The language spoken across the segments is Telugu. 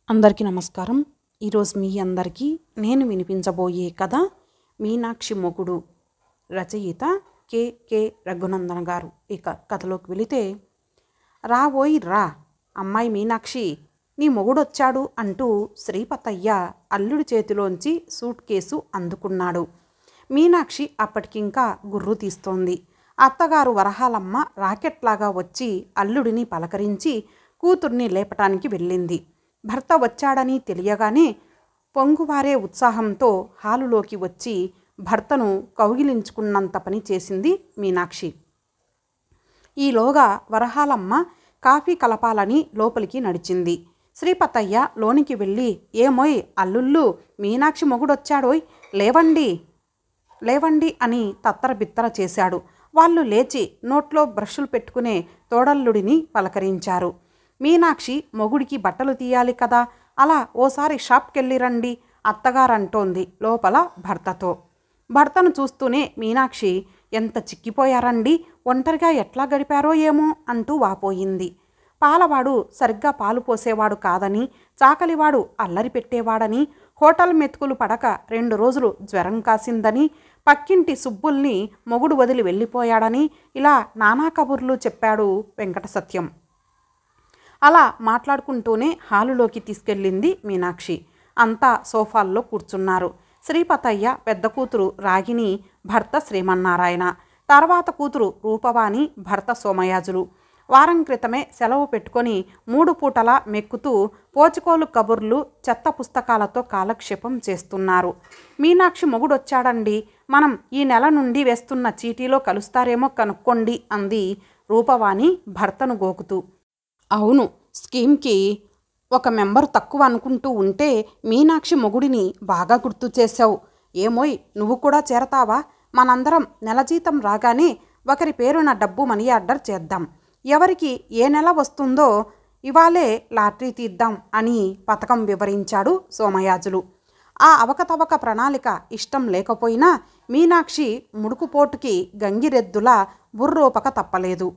అందరికీ నమస్కారం. ఈరోజు మీ అందరికీ నేను వినిపించబోయే కథ మీనాక్షి మొగుడు. రచయిత కె రఘునందన్ గారు. ఇక కథలోకి వెళితే, రావోయ్ రా అమ్మాయి మీనాక్షి, నీ మొగుడొచ్చాడు అంటూ శ్రీపతయ్య అల్లుడి చేతిలోంచి సూట్ కేసు అందుకున్నాడు. మీనాక్షి అప్పటికింకా గుర్రు తీస్తోంది. అత్తగారు వరహాలమ్మ రాకెట్లాగా వచ్చి అల్లుడిని పలకరించి కూతుర్ని లేపటానికి వెళ్ళింది. భర్త వచ్చాడని తెలియగానే పొంగువారే ఉత్సాహంతో హాలులోకి వచ్చి భర్తను కౌగిలించుకున్నంత పని చేసింది మీనాక్షి. ఈలోగా వరహాలమ్మ కాఫీ కలపాలని లోపలికి నడిచింది. శ్రీపతయ్య లోనికి వెళ్ళి, ఏమోయ్ అల్లుళ్ళు, మీనాక్షి మొగుడొచ్చాడోయ్, లేవండి లేవండి అని తత్తర బిత్తర చేశాడు. వాళ్ళు లేచి నోట్లో బ్రష్లు పెట్టుకునే తోడల్లుడిని పలకరించారు. మీనాక్షి మొగుడికి బట్టలు తీయాలి కదా, అలా ఓసారి షాప్కెళ్ళి రండి అత్తగారంటోంది లోపల భర్తతో. భర్తను చూస్తూనే మీనాక్షి, ఎంత చిక్కిపోయారండి, ఒంటరిగా ఎట్లా గడిపారో ఏమో అంటూ వాపోయింది. పాలవాడు సరిగ్గా పాలు పోసేవాడు కాదని, చాకలివాడు అల్లరి పెట్టేవాడని, హోటల్ మెతుకులు పడక 2 రోజులు జ్వరం కాసిందని, పక్కింటి సుబ్బుల్ని మొగుడు వదిలి వెళ్ళిపోయాడని, ఇలా నానా కబుర్లు చెప్పాడు వెంకటసత్యం. అలా మాట్లాడుకుంటూనే హాలులోకి తీసుకెళ్ళింది మీనాక్షి. అంతా సోఫాల్లో కూర్చున్నారు. శ్రీపతయ్య పెద్ద కూతురు రాగిని, భర్త శ్రీమన్నారాయణ, తర్వాత కూతురు రూపవాణి, భర్త సోమయాజులు. వారం క్రితమే సెలవు పెట్టుకొని 3 పూటలా మెక్కుతూ పోచుకోలు కబుర్లు, చెత్త పుస్తకాలతో కాలక్షేపం చేస్తున్నారు. మీనాక్షి మొగుడొచ్చాడండి, మనం ఈ నెల నుండి వేస్తున్న చీటీలో కలుస్తారేమో కనుక్కోండి అంది రూపవాణి భర్తను గోకుతూ. అవును, స్కీమ్కి ఒక మెంబరు తక్కువ అనుకుంటూ ఉంటే మీనాక్షి మొగుడిని బాగా గుర్తు చేశావు. ఏమోయ్, నువ్వు కూడా చేరతావా? మనందరం నెల జీతం రాగానే ఒకరి పేరున డబ్బు మనీ ఆర్డర్ చేద్దాం. ఎవరికి ఏ నెల వస్తుందో ఇవాళే లాటరీ తీద్దాం అని పథకం వివరించాడు సోమయాజులు. ఆ అవకతవక ప్రణాళిక ఇష్టం లేకపోయినా మీనాక్షి ముడుకుపోటుకి గంగిరెద్దులా బుర్రోపక తప్పలేదు.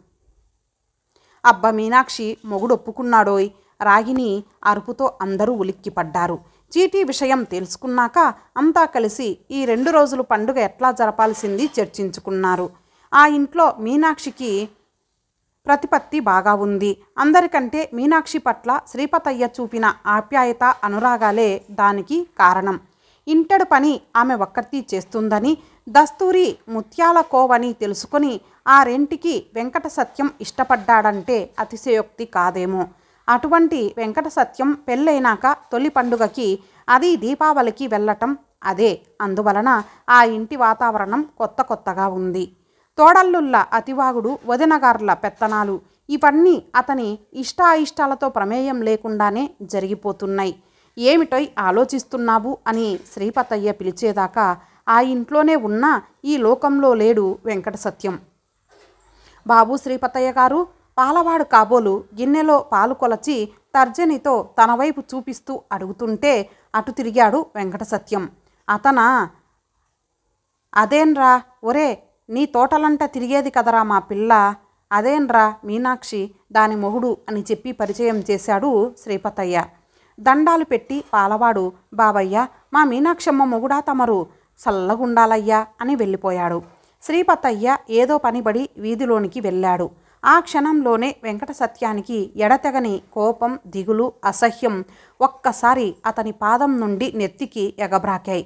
అబ్బ మీనాక్షి మొగుడు ఒప్పుకున్నాడోయ్, రాగిని అరుపుతో అందరూ ఉలిక్కిపడ్డారు. చీటీ విషయం తెలుసుకున్నాక అంతా కలిసి ఈ 2 రోజులు పండుగ ఎట్లా జరపాల్సింది చర్చించుకున్నారు. ఆ ఇంట్లో మీనాక్షికి ప్రతిపత్తి బాగా ఉంది. అందరికంటే మీనాక్షి పట్ల శ్రీపతయ్య చూపిన ఆప్యాయత, అనురాగాలే దానికి కారణం. ఇంటడు పని ఆమె ఒక్కర్తీ చేస్తుందని, దస్తూరి ముత్యాల కోవని తెలుసుకొని ఆ రెంటికి వెంకట సత్యం ఇష్టపడ్డాడంటే అతిశయోక్తి కాదేమో. అటువంటి వెంకట సత్యం పెళ్ళైనాక తొలి పండుగకి, అది దీపావళికి వెళ్ళటం అదే. అందువలన ఆ ఇంటి వాతావరణం కొత్తగా ఉంది. తోడల్లుళ్ళ అతివాగుడు, వదినగార్ల పెత్తనాలు, ఇవన్నీ అతని ఇష్టాయిష్టాలతో ప్రమేయం లేకుండానే జరిగిపోతున్నాయి. ఏమిటోయ్ ఆలోచిస్తున్నావు అని శ్రీపతయ్య పిలిచేదాకా ఆ ఇంట్లోనే ఉన్న ఈ లోకంలో లేడు వెంకట సత్యం. బాబు శ్రీపతయ్య గారు, పాలవాడు కాబోలు గిన్నెలో పాలు కొలచి తర్జనితో తన వైపు చూపిస్తూ అడుగుతుంటే అటు తిరిగాడు వెంకట సత్యం. అతనా? అదేన్రా, ఒరే నీ తోటలంట తిరిగేది కదరా మా పిల్ల, అదేన్రా మీనాక్షి, దాని మొగుడు అని చెప్పి పరిచయం చేశాడు శ్రీపతయ్య. దండాలు పెట్టి పాలవాడు, బాబయ్య మా మీనాక్షమ్మ మొగుడా తమరు, చల్లగుండాలయ్యా అని వెళ్ళిపోయాడు. శ్రీపతయ్య ఏదో పనిబడి వీధిలోనికి వెళ్ళాడు. ఆ క్షణంలోనే వెంకట సత్యానికి ఎడతెగని కోపం, దిగులు, అసహ్యం ఒక్కసారి అతని పాదం నుండి నెత్తికి ఎగబ్రాకాయి.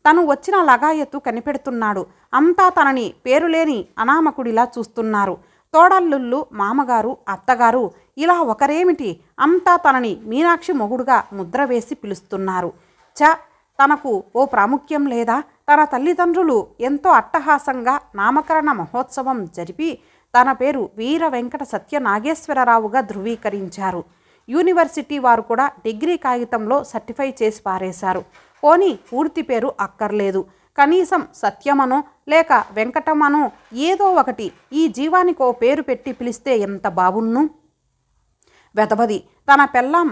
తను వచ్చిన లగాయత్తు కనిపెడుతున్నాడు. అంతా తనని పేరులేని అనామకుడిలా చూస్తున్నారు. తోడల్లుళ్ళు, మామగారు, అత్తగారు, ఇలా ఒకరేమిటి, అంతా తనని మీనాక్షి మొగుడుగా ముద్ర వేసి పిలుస్తున్నారు. తనకు ఓ ప్రాముఖ్యం లేదా? తన తల్లిదండ్రులు ఎంతో అట్టహాసంగా నామకరణ మహోత్సవం జరిపి తన పేరు వీర వెంకట సత్యనాగేశ్వరరావుగా ధృవీకరించారు. యూనివర్సిటీ వారు కూడా డిగ్రీ కాగితంలో సర్టిఫై చేసి పారేశారు. పోనీ పూర్తి పేరు అక్కర్లేదు, కనీసం సత్యమనో లేక వెంకటమనో ఏదో ఒకటి ఈ జీవానికో పేరు పెట్టి పిలిస్తే ఎంత బావున్ను. వెతబది తన పెళ్ళాం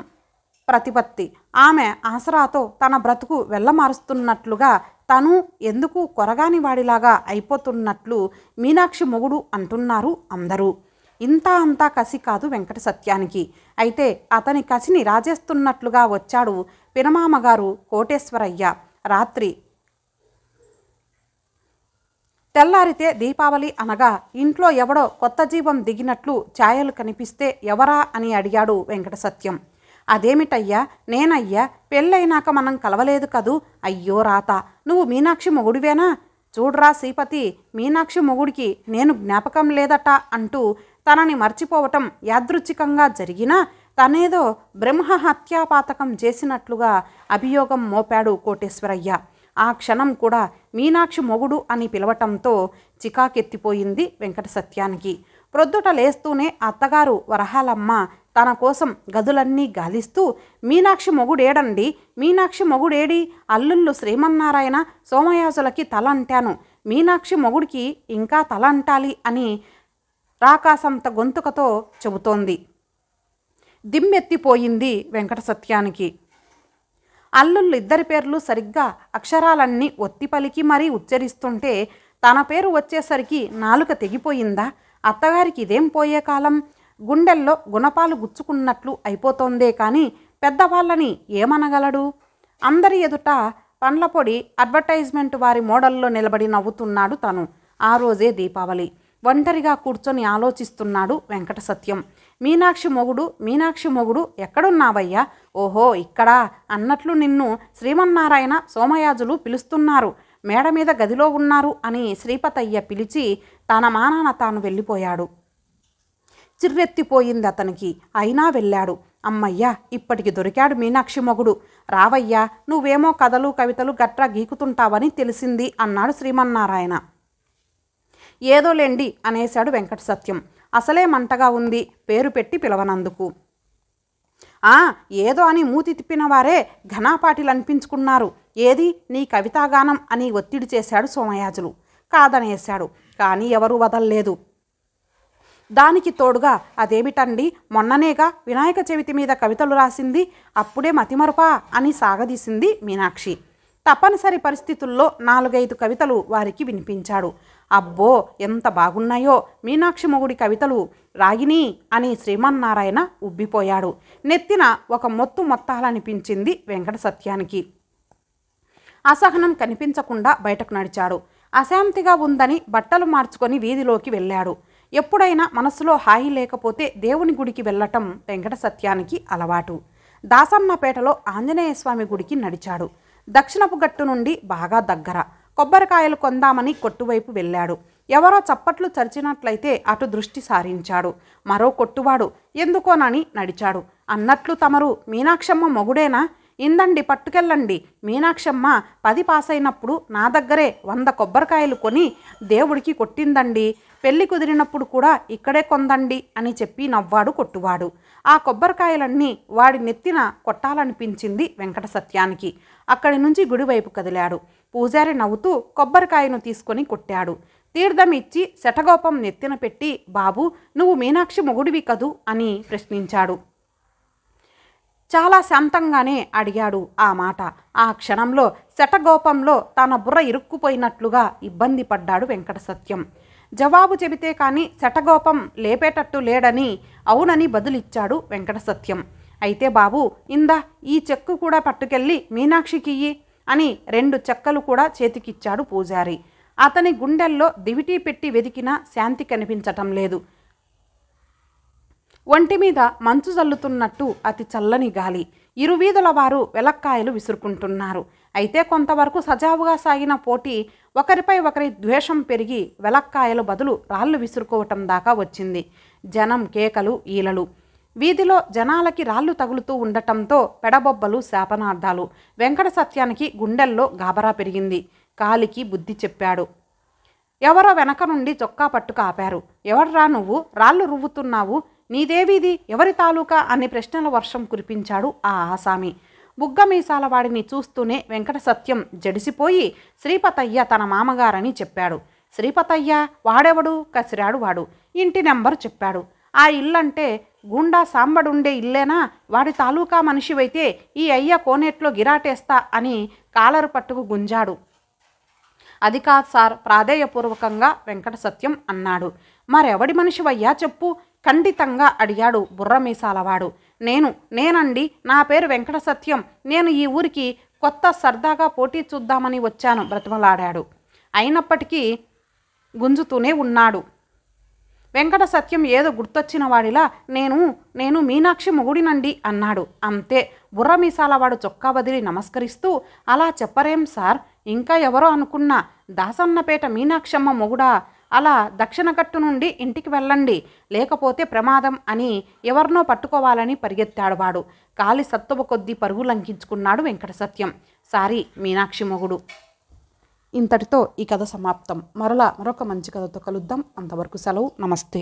ప్రతిపత్తి, ఆమె ఆసరాతో తన బ్రతుకు వెళ్ళమారుస్తున్నట్లుగా తను ఎందుకు కొరగాని వాడిలాగా అయిపోతున్నట్లు మీనాక్షి మొగుడు అంటున్నారు అందరూ. ఇంత అంతా కసి కాదు వెంకట సత్యానికి. అయితే అతని కసిని రాజేస్తున్నట్లుగా వచ్చాడు పినమామగారు కోటేశ్వరయ్య. రాత్రి తెల్లారితే దీపావళి అనగా ఇంట్లో ఎవడో కొత్త జీవం దిగినట్లు ఛాయలు కనిపిస్తే ఎవరా అని అడిగాడు వెంకట సత్యం. అదేమిటయ్యా, నేనయ్యా, పెళ్ళైనాక మనం కలవలేదు కదూ. అయ్యో రాత, నువ్వు మీనాక్షి మొగుడివేనా? చూడ్రా శ్రీపతి, మీనాక్షి మొగుడికి నేను జ్ఞాపకం లేదట అంటూ తనని మర్చిపోవటం యాదృచ్ఛికంగా జరిగినా తనేదో బ్రహ్మహత్యాపాతకం చేసినట్లుగా అభియోగం మోపాడు కోటేశ్వరయ్య. ఆ క్షణం కూడా మీనాక్షి మొగుడు అని పిలవటంతో చికాకెత్తిపోయింది వెంకట సత్యానికి. ప్రొద్దుట లేస్తూనే అత్తగారు వరహాలమ్మ తన కోసం గదులన్నీ గాలిస్తూ, మీనాక్షి మొగుడేడండి, మీనాక్షి మొగుడేడి, అల్లుళ్ళు శ్రీమన్నారాయణ సోమయాజులకి తల అంటాను, మీనాక్షి మొగుడికి ఇంకా తల అంటాలి అని రాకాసంత గొంతుకతో చెబుతోంది. దిమ్మెత్తిపోయింది వెంకట సత్యానికి. అల్లుళ్ళు ఇద్దరి పేర్లు సరిగ్గా అక్షరాలన్నీ ఒత్తి పలికి మరీ ఉచ్చరిస్తుంటే తన పేరు వచ్చేసరికి నాలుక తెగిపోయిందా? అత్తగారికి ఇదేం పోయే కాలం? గుండెల్లో గుణపాలు గుచ్చుకున్నట్లు అయిపోతోందే కానీ పెద్దవాళ్ళని ఏమనగలడు? అందరి ఎదుట పండ్లపొడి అడ్వర్టైజ్మెంట్ వారి మోడల్లో నిలబడి నవ్వుతున్నాడు తను. ఆ రోజే దీపావళి. ఒంటరిగా కూర్చొని ఆలోచిస్తున్నాడు వెంకట సత్యం. మీనాక్షి మొగుడు ఎక్కడున్నావయ్యా? ఓహో ఇక్కడా అన్నట్లు నిన్ను శ్రీమన్నారాయణ సోమయాజులు పిలుస్తున్నారు, మేడ మీద గదిలో ఉన్నారు అని శ్రీపతయ్య పిలిచి తన మానాన తాను వెళ్ళిపోయాడు. చిర్రెత్తిపోయింది అతనికి. అయినా వెళ్ళాడు. అమ్మయ్యా, ఇప్పటికి దొరికాడు మీనాక్షి మొగుడు. రావయ్యా, నువ్వేమో కథలు కవితలు గట్రా గీకుతుంటావని తెలిసింది అన్నాడు శ్రీమన్నారాయణ. ఏదోలేండి అనేశాడు వెంకట సత్యం. అసలే మంటగా ఉంది పేరు పెట్టి పిలవనందుకు. ఏదో అని మూతి తిప్పిన వారే ఘనాపాటిలు అనిపించుకున్నారు. ఏది నీ కవితాగానం అని ఒత్తిడి చేశాడు సోమయాజులు. కాదనేశాడు. కానీ ఎవరూ వదల్లేదు. దానికి తోడుగా అదేమిటండి, మొన్ననేగా వినాయక చవితి మీద కవితలు రాసింది, అప్పుడే మతిమరుపా అని సాగదీసింది మీనాక్షి. తప్పనిసరి పరిస్థితుల్లో 4-5 కవితలు వారికి వినిపించాడు. అబ్బో ఎంత బాగున్నాయో మీనాక్షి మొగుడి కవితలు, రాగిని అని శ్రీమన్నారాయణ ఉబ్బిపోయాడు. నెత్తిన ఒక మొత్తాలనిపించింది వెంకట సత్యానికి. అసహనం కనిపించకుండా బయటకు నడిచాడు. అశాంతిగా ఉందని బట్టలు మార్చుకొని వీధిలోకి వెళ్ళాడు. ఎప్పుడైనా మనసులో హాయి లేకపోతే దేవుని గుడికి వెళ్ళటం వెంకట సత్యానికి అలవాటు. దాసన్నపేటలో ఆంజనేయస్వామి గుడికి నడిచాడు. దక్షిణపు గట్టు నుండి బాగా దగ్గర. కొబ్బరికాయలు కొందామని కొట్టువైపు వెళ్ళాడు. ఎవరో చప్పట్లు చరిచినట్లయితే అటు దృష్టి సారించాడు. మరో కొట్టువాడు ఎందుకోనని నడిచాడు. అన్నట్లు తమరు మీనాక్షమ్మ మొగుడేనా? ఇందండి పట్టుకెళ్ళండి. మీనాక్షమ్మ 10 పాస్ అయినప్పుడు నా దగ్గరే 100 కొబ్బరికాయలు కొని దేవుడికి కొట్టిందండి. పెళ్లి కుదిరినప్పుడు కూడా ఇక్కడే కొందండి అని చెప్పి నవ్వాడు కొట్టువాడు. ఆ కొబ్బరికాయలన్నీ వాడి నెత్తిన కొట్టాలనిపించింది వెంకట సత్యానికి. అక్కడి నుంచి గుడివైపు కదిలాడు. పూజారి నవ్వుతూ కొబ్బరికాయను తీసుకొని కొట్టాడు. తీర్థం ఇచ్చి శటగోపం నెత్తిన పెట్టి, బాబు నువ్వు మీనాక్షి మొగుడివి కదూ అని ప్రశ్నించాడు. చాలా శాంతంగానే అడిగాడు ఆ మాట. ఆ క్షణంలో శటగోపంలో తన బుర్ర ఇరుక్కుపోయినట్లుగా ఇబ్బంది పడ్డాడు వెంకట సత్యం. జవాబు చెబితే కానీ శటగోపం లేపేటట్టు లేడని అవునని బదులిచ్చాడు వెంకట సత్యం. అయితే బాబు ఇందా ఈ చెక్కు కూడా పట్టుకెళ్ళి మీనాక్షికియ్యి అని 2 చెక్కలు కూడా చేతికిచ్చాడు పూజారి. అతని గుండెల్లో దివిటీ పెట్టి వెదికినా శాంతి కనిపించటం లేదు. ఒంటి మీద మంచు జల్లుతున్నట్టు అతి చల్లని గాలి. ఇరువీధుల వారు వెలక్కాయలు విసురుకుంటున్నారు. అయితే కొంతవరకు సజావుగా సాగిన పోటీ ఒకరిపై ఒకరి ద్వేషం పెరిగి వెలక్కాయలు బదులు రాళ్ళు విసురుకోవటం దాకా వచ్చింది. జనం కేకలు ఈలలు. వీధిలో జనాలకి రాళ్ళు తగులుతూ ఉండటంతో పెడబొబ్బలు శాపనార్థాలు. వెంకట సత్యానికి గుండెల్లో గాబరా పెరిగింది. కాలికి బుద్ధి చెప్పాడు. ఎవరో వెనక నుండి చొక్కా పట్టుకు ఆపారు. ఎవర్రా నువ్వు, రాళ్ళు రువ్వుతున్నావు, నీదేవీది, ఎవరి తాలూకా అని ప్రశ్నల వర్షం కురిపించాడు ఆ ఆసామి. బుగ్గమీసాల వాడిని చూస్తూనే వెంకట సత్యం జడిసిపోయి శ్రీపతయ్య తన మామగారని చెప్పాడు. శ్రీపతయ్య వాడెవడు కసిరాడు వాడు. ఇంటి నెంబరు చెప్పాడు. ఆ ఇల్లంటే గూండా సాంబడుండే ఇల్లేనా? వాడి తాలూకా మనిషివైతే ఈ అయ్య కోనేట్లో గిరాటేస్తా అని కాలరు పట్టుకు గుంజాడు. అది కాదు సార్, ప్రాధేయపూర్వకంగా వెంకట సత్యం అన్నాడు. మరెవడి మనిషివయ్యా చెప్పు. ఖండితంగా అడిగాడు బుర్రమీసాలవాడు. నేనండి, నా పేరు వెంకట సత్యం. నేను ఈ ఊరికి కొత్త, సరదాగా పోటీ చూద్దామని వచ్చాను బ్రతిమలాడాడు. అయినప్పటికీ గుంజుతూనే ఉన్నాడు. వెంకట సత్యం ఏదో గుర్తొచ్చిన వాడిలా నేను మీనాక్షి మొగుడినండి అన్నాడు. అంతే. బుర్రమీసాలవాడు చొక్కా వదిలి నమస్కరిస్తూ, అలా చెప్పరేం సార్, ఇంకా ఎవరో అనుకున్నా. దాసన్నపేట మీనాక్షమ్మ మొగుడా? అలా దక్షిణగట్టు నుండి ఇంటికి వెళ్ళండి, లేకపోతే ప్రమాదం అని ఎవరినో పట్టుకోవాలని పరిగెత్తాడు వాడు. కాలి సత్తువ కొద్దీ పరుగు లంకించుకున్నాడు వెంకట సత్యం. సారీ, మీనాక్షి మొగుడు. ఇంతటితో ఈ కథ సమాప్తం. మరొక మంచి కథతో కలుద్దాం. అంతవరకు సెలవు. నమస్తే.